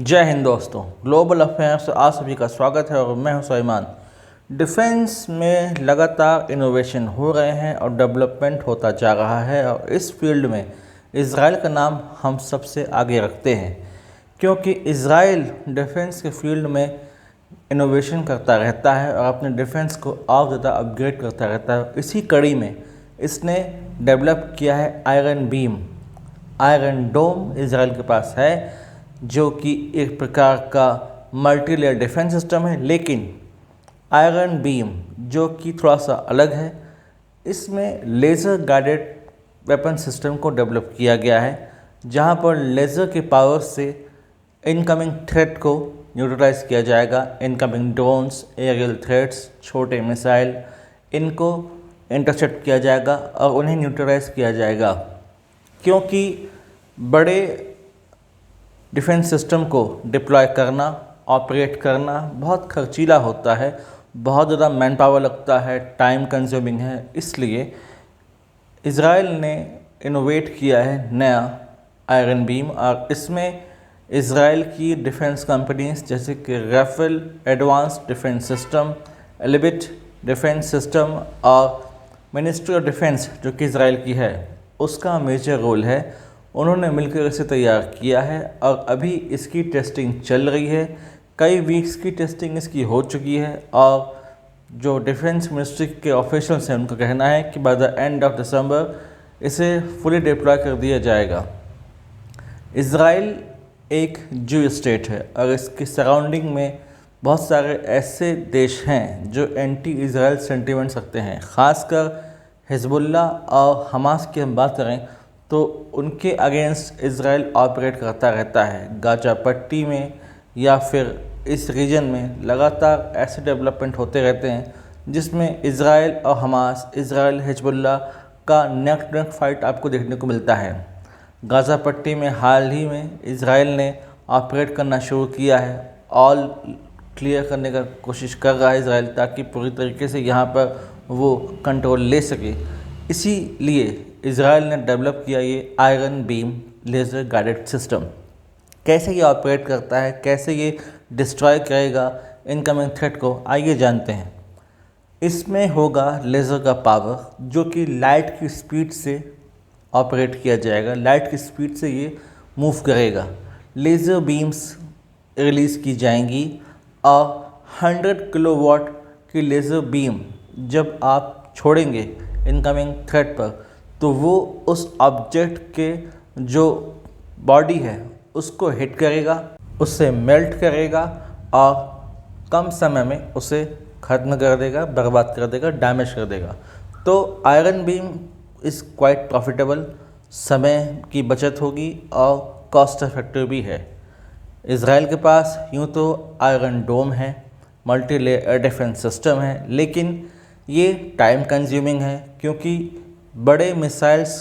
जय हिंद दोस्तों, global affairs से आप सभी का स्वागत है और मैं हूं सुलेमान। डिफेंस में लगातार इनोवेशन हो रहे हैं और डेवलपमेंट होता जा रहा है और इस फील्ड में इज़राइल का नाम हम सबसे आगे रखते हैं क्योंकि इज़राइल डिफेंस के फील्ड में इनोवेशन करता रहता है और अपने डिफेंस को और ज़्यादा अपग्रेड करता रहता है। इसी कड़ी में इसने डेवलप किया है आयरन बीम। आयरन डोम इज़राइल के पास है जो कि एक प्रकार का मल्टी लेयर डिफेंस सिस्टम है, लेकिन आयरन बीम जो कि थोड़ा सा अलग है, इसमें लेज़र गाइडेड वेपन सिस्टम को डेवलप किया गया है जहां पर लेज़र के पावर से इनकमिंग थ्रेट को न्यूट्रलाइज किया जाएगा। इनकमिंग ड्रोन्स, एरियल थ्रेट्स, छोटे मिसाइल, इनको इंटरसेप्ट किया जाएगा और उन्हें न्यूट्रलाइज किया जाएगा क्योंकि बड़े डिफेंस सिस्टम को डिप्लॉय करना, ऑपरेट करना बहुत खर्चीला होता है, बहुत ज़्यादा मैन पावर लगता है, टाइम कंज्यूमिंग है। इसलिए इज़राइल ने इनोवेट किया है नया आयरन बीम और इसमें इज़राइल की डिफेंस कंपनीज जैसे कि Rafael advanced defence system, Elbit defence system और मिनिस्ट्री ऑफ डिफेंस जो कि इज़राइल की है, उसका मेजर रोल है। उन्होंने मिलकर इसे तैयार किया है और अभी इसकी टेस्टिंग चल रही है। कई वीक्स की टेस्टिंग इसकी हो चुकी है और जो डिफेंस मिनिस्ट्री के ऑफिशियल्स हैं उनका कहना है कि by the end of December इसे फुली डिप्लॉय कर दिया जाएगा। इज़राइल एक जू स्टेट है और इसकी सराउंडिंग में बहुत सारे ऐसे देश हैं जो एंटी इज़राइल सेंटिमेंट्स रखते हैं। ख़ासकर हिजबुल्ला और हमास की हम बात करें तो उनके अगेंस्ट इज़राइल ऑपरेट करता रहता है। गाजा पट्टी में या फिर इस रीजन में लगातार ऐसे डेवलपमेंट होते रहते हैं जिसमें इज़राइल और हमास, इज़राइल हिजबुल्ला का नेक टू नेक फाइट आपको देखने को मिलता है। गाजा पट्टी में हाल ही में इज़राइल ने ऑपरेट करना शुरू किया है। ऑल क्लियर करने का कोशिश कर रहा है इज़राइल ताकि पूरी तरीके से यहाँ पर वो कंट्रोल ले सके। इसीलिए इज़राइल ने डेवलप किया ये iron beam laser guided system. कैसे ये ऑपरेट करता है, कैसे ये डिस्ट्रॉय करेगा इनकमिंग थ्रेट को, आइए जानते हैं। इसमें होगा लेज़र का पावर जो कि लाइट की स्पीड से ऑपरेट किया जाएगा। लाइट की स्पीड से ये मूव करेगा। लेज़र बीम्स रिलीज़ की जाएंगी और 100 किलोवाट की लेज़र बीम जब आप छोड़ेंगे इनकमिंग थ्रेट पर तो वो उस ऑब्जेक्ट के जो बॉडी है उसको हिट करेगा, उससे मेल्ट करेगा और कम समय में उसे ख़त्म कर देगा, बर्बाद कर देगा, डैमेज कर देगा। तो iron beam is quite profitable, समय की बचत होगी और कॉस्ट इफेक्टिव भी है। इज़राइल के पास यूँ तो आयरन डोम है, मल्टी लेयर डिफेंस सिस्टम है, लेकिन ये टाइम कंज्यूमिंग है क्योंकि बड़े मिसाइल्स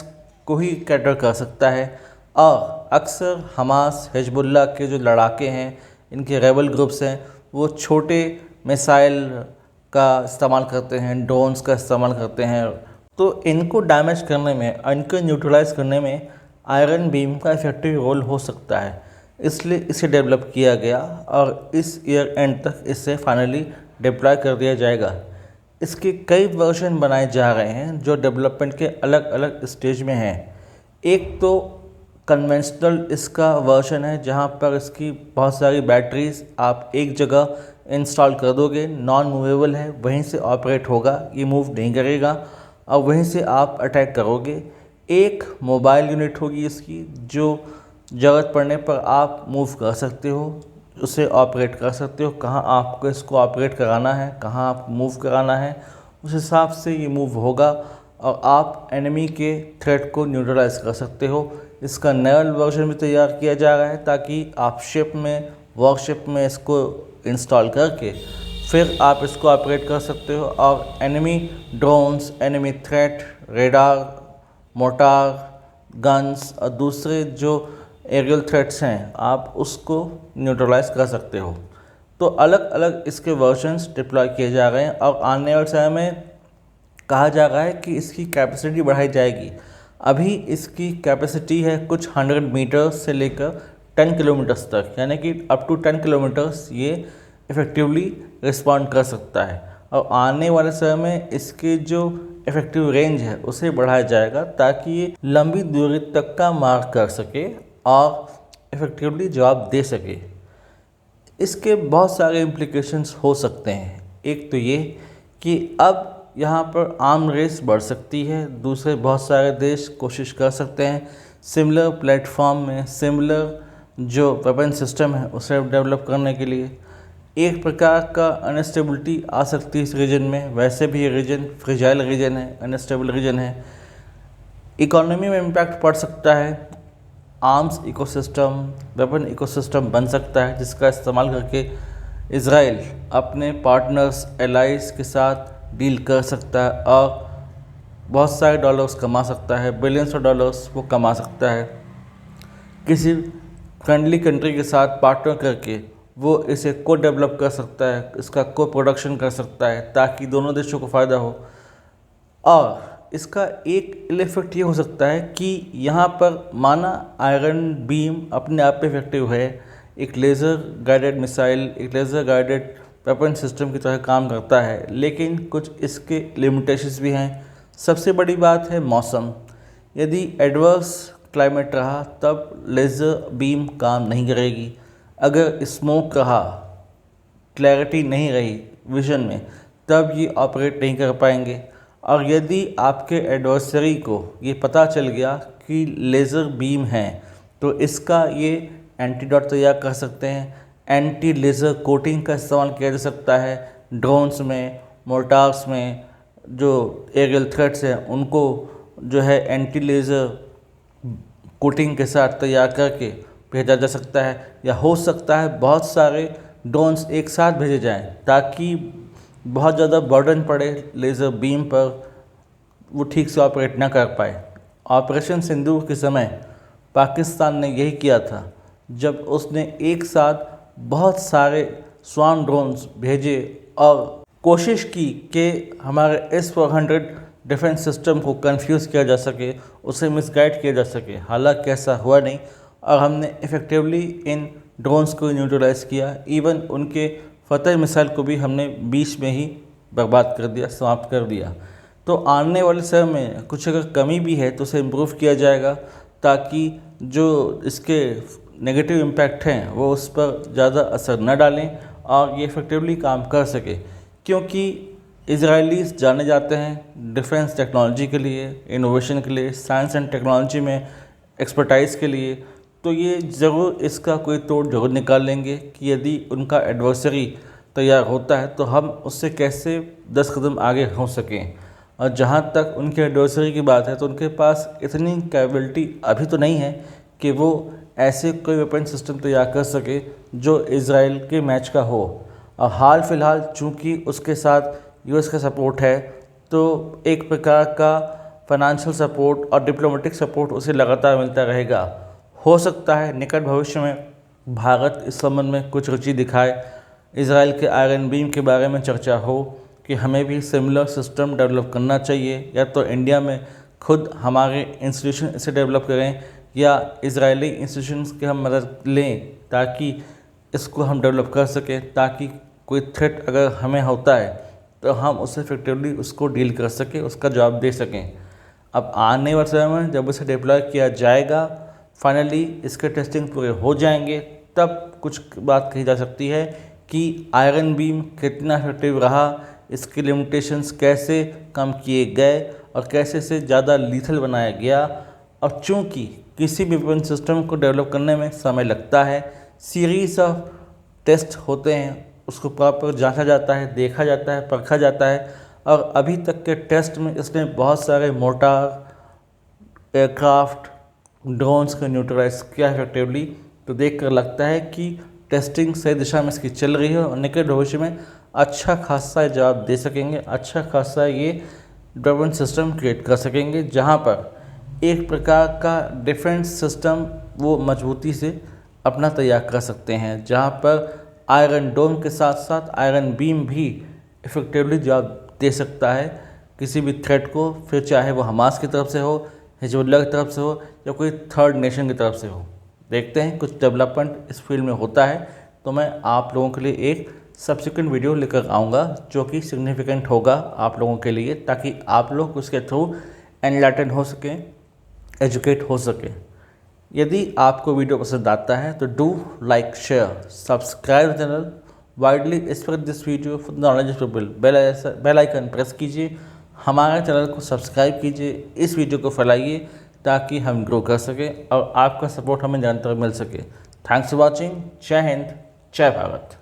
को ही कैटर कर सकता है और अक्सर हमास, हिजबुल्ला के जो लड़ाके हैं, इनके रेबल ग्रुप्स हैं, वो छोटे मिसाइल का इस्तेमाल करते हैं, ड्रोन्स का इस्तेमाल करते हैं। तो इनको डैमेज करने में, इनको न्यूट्रलाइज करने में आयरन बीम का इफेक्टिव रोल हो सकता है। इसलिए इसे डेवलप किया गया और इस ईयर एंड तक इसे फाइनली डिप्लॉय कर दिया जाएगा। इसके कई वर्जन बनाए जा रहे हैं जो डेवलपमेंट के अलग अलग स्टेज में हैं। एक तो कन्वेंशनल इसका वर्जन है जहां पर इसकी बहुत सारी बैटरीज आप एक जगह इंस्टॉल कर दोगे, नॉन मूवेबल है, वहीं से ऑपरेट होगा, ये मूव नहीं करेगा और वहीं से आप अटैक करोगे। एक मोबाइल यूनिट होगी इसकी जो ज़रूरत पड़ने पर आप मूव कर सकते हो, उसे ऑपरेट कर सकते हो। कहाँ आपको इसको ऑपरेट कराना है, कहाँ आप मूव कराना है, उस हिसाब से ये मूव होगा और आप एनिमी के थ्रेट को न्यूट्रलाइज कर सकते हो। इसका नया वर्जन भी तैयार किया जा रहा है ताकि आप शिप में, वर्कशिप में इसको इंस्टॉल करके फिर आप इसको ऑपरेट कर सकते हो और enemy drones, enemy threat, radar, motor, guns और दूसरे जो एरियल थ्रेट्स हैं आप उसको न्यूट्रलाइज कर सकते हो। तो अलग अलग इसके वर्जन्स डिप्लॉय किए जा रहे हैं और आने वाले समय में कहा जा रहा है कि इसकी कैपेसिटी बढ़ाई जाएगी। अभी इसकी कैपेसिटी है कुछ 100 मीटर से लेकर 10 किलोमीटर्स तक, यानी कि अप टू 10 किलोमीटर्स ये इफ़ेक्टिवली रिस्पॉन्ड कर सकता है। और आने वाले समय में इसके जो इफ़ेक्टिव रेंज है उसे बढ़ाया जाएगा ताकि ये लंबी दूरी तक का मार कर सके और इफ़ेक्टिवली जवाब दे सके। इसके बहुत सारे इम्प्लीकेशंस हो सकते हैं। एक तो ये कि अब यहाँ पर आर्म रेस बढ़ सकती है, दूसरे बहुत सारे देश कोशिश कर सकते हैं सिमिलर प्लेटफॉर्म में सिमिलर जो वेपन सिस्टम है उसे डेवलप करने के लिए। एक प्रकार का अनस्टेबिलिटी आ सकती है इस रीजन में, वैसे भी ये रीजन फ्रिजाइल रीजन है, अनस्टेबल रीजन है। इकोनॉमी में इम्पैक्ट पड़ सकता है, आर्म्स इकोसिस्टम, वेपन इकोसिस्टम बन सकता है जिसका इस्तेमाल करके इज़राइल अपने पार्टनर्स एलाइज के साथ डील कर सकता है और बहुत सारे डॉलर्स कमा सकता है, बिलियंस ऑफ डॉलर्स वो कमा सकता है। किसी फ्रेंडली कंट्री के साथ पार्टनर करके वो इसे को डेवलप कर सकता है, इसका को प्रोडक्शन कर सकता है ताकि दोनों देशों को फ़ायदा हो। और इसका एक इल इफेक्ट ये हो सकता है कि यहाँ पर माना आयरन बीम अपने आप पे इफेक्टिव है, एक लेज़र गाइडेड मिसाइल, एक लेज़र गाइडेड वेपन सिस्टम की तरह काम करता है, लेकिन कुछ इसके लिमिटेशंस भी हैं। सबसे बड़ी बात है मौसम। यदि एडवर्स क्लाइमेट रहा तब लेज़र बीम काम नहीं करेगी। अगर स्मोक रहा, क्लैरिटी नहीं रही विजन में, तब ये ऑपरेट नहीं कर पाएंगे। और यदि आपके एडवर्सरी को ये पता चल गया कि लेज़र बीम है तो इसका ये एंटीडोट तैयार कर सकते हैं। एंटी लेज़र कोटिंग का इस्तेमाल किया जा सकता है ड्रोन्स में, मोर्टार्स में, जो एरियल थ्रेट्स हैं उनको जो है एंटी लेज़र कोटिंग के साथ तैयार करके भेजा जा सकता है। या हो सकता है बहुत सारे ड्रोन्स एक साथ भेजे जाएं ताकि बहुत ज़्यादा बर्डन पड़े लेज़र बीम पर, वो ठीक से ऑपरेट ना कर पाए। ऑपरेशन सिंदूर के समय पाकिस्तान ने यही किया था, जब उसने एक साथ बहुत सारे स्वार्म ड्रोन्स भेजे और कोशिश की कि हमारे S-400 डिफेंस सिस्टम को कंफ्यूज किया जा सके, उसे मिसगाइड किया जा सके। हालांकि ऐसा हुआ नहीं और हमने इफ़ेक्टिवली इन ड्रोन्स को न्यूट्रलाइज़ किया। इवन उनके फतेह मिसाइल को भी हमने बीच में ही बर्बाद कर दिया, समाप्त कर दिया। तो आने वाले समय में कुछ अगर कमी भी है तो उसे इम्प्रूव किया जाएगा ताकि जो इसके नेगेटिव इम्पैक्ट हैं वो उस पर ज़्यादा असर न डालें और ये इफ़ेक्टिवली काम कर सके। क्योंकि इजरायलीज़ जाने जाते हैं डिफेंस टेक्नोलॉजी के लिए, इनोवेशन के लिए, साइंस एंड टेक्नोलॉजी में एक्सपर्टाइज़ के लिए, तो ये ज़रूर इसका कोई तोड़ जरूर निकाल लेंगे कि यदि उनका एडवर्सरी तैयार होता है तो हम उससे कैसे 10 कदम आगे हो सकें। और जहाँ तक उनके एडवर्सरी की बात है तो उनके पास इतनी कैपेबिलिटी अभी तो नहीं है कि वो ऐसे कोई वेपन सिस्टम तैयार कर सके जो इज़राइल के मैच का हो। और हाल फिलहाल चूँकि उसके साथ यूएस का सपोर्ट है तो एक प्रकार का फाइनेंशियल सपोर्ट और डिप्लोमेटिक सपोर्ट उसे लगातार मिलता रहेगा। हो सकता है निकट भविष्य में भारत इस संबंध में कुछ रुचि दिखाए, इज़राइल के आयरन बीम के बारे में चर्चा हो कि हमें भी सिमिलर सिस्टम डेवलप करना चाहिए, या तो इंडिया में खुद हमारे इंस्टीट्यूशन इसे डेवलप करें या इजरायली इंस्टीट्यूशंस की हम मदद लें ताकि इसको हम डेवलप कर सकें, ताकि कोई थ्रेट अगर हमें होता है तो हम उससे इफेक्टिवली उसको डील कर सकें, उसका जवाब दे सकें। अब आने वाले समय में जब इसे डिप्लॉय किया जाएगा, फाइनली इसके टेस्टिंग पूरे हो जाएंगे, तब कुछ बात कही जा सकती है कि आयरन बीम कितना इफेक्टिव रहा, इसके लिमिटेशंस कैसे कम किए गए और कैसे इसे ज़्यादा लीथल बनाया गया। और चूँकि किसी भी वेपन सिस्टम को डेवलप करने में समय लगता है, सीरीज ऑफ टेस्ट होते हैं, उसको प्रॉपर जांचा जाता है, देखा जाता है, परखा जाता है। और अभी तक के टेस्ट में इसने बहुत सारे मोर्टार, एयरक्राफ्ट, ड्रोन्स को न्यूट्रलाइज किया इफेक्टिवली। तो देख कर लगता है कि टेस्टिंग सही दिशा में इसकी चल रही है और निकट भविष्य में अच्छा खासा जवाब दे सकेंगे, अच्छा खासा ये वेपन सिस्टम क्रिएट कर सकेंगे, जहाँ पर एक प्रकार का डिफेंस सिस्टम वो मजबूती से अपना तैयार कर सकते हैं, जहाँ पर आयरन डोम के साथ साथ आयरन बीम भी इफेक्टिवली जवाब दे सकता है किसी भी थ्रेट को, फिर चाहे वो हमास की तरफ से हो, हिजबुल्लाह की तरफ से हो या कोई थर्ड नेशन की तरफ से हो। देखते हैं कुछ डेवलपमेंट इस फील्ड में होता है तो मैं आप लोगों के लिए एक सब्सिक्वेंट वीडियो लेकर आऊँगा जो कि सिग्निफिकेंट होगा आप लोगों के लिए, ताकि आप लोग उसके थ्रू एनलाइटन हो सकें, एजुकेट हो सकें। यदि आपको वीडियो पसंद आता है तो do like, share, subscribe channel, widely spread this video for knowledge people. Bell icon press कीजिए, हमारे चैनल को सब्सक्राइब कीजिए, इस वीडियो को फैलाइए ताकि हम ग्रो कर सकें और आपका सपोर्ट हमें निरंतर मिल सके। Thanks for watching. जय हिंद, जय भारत।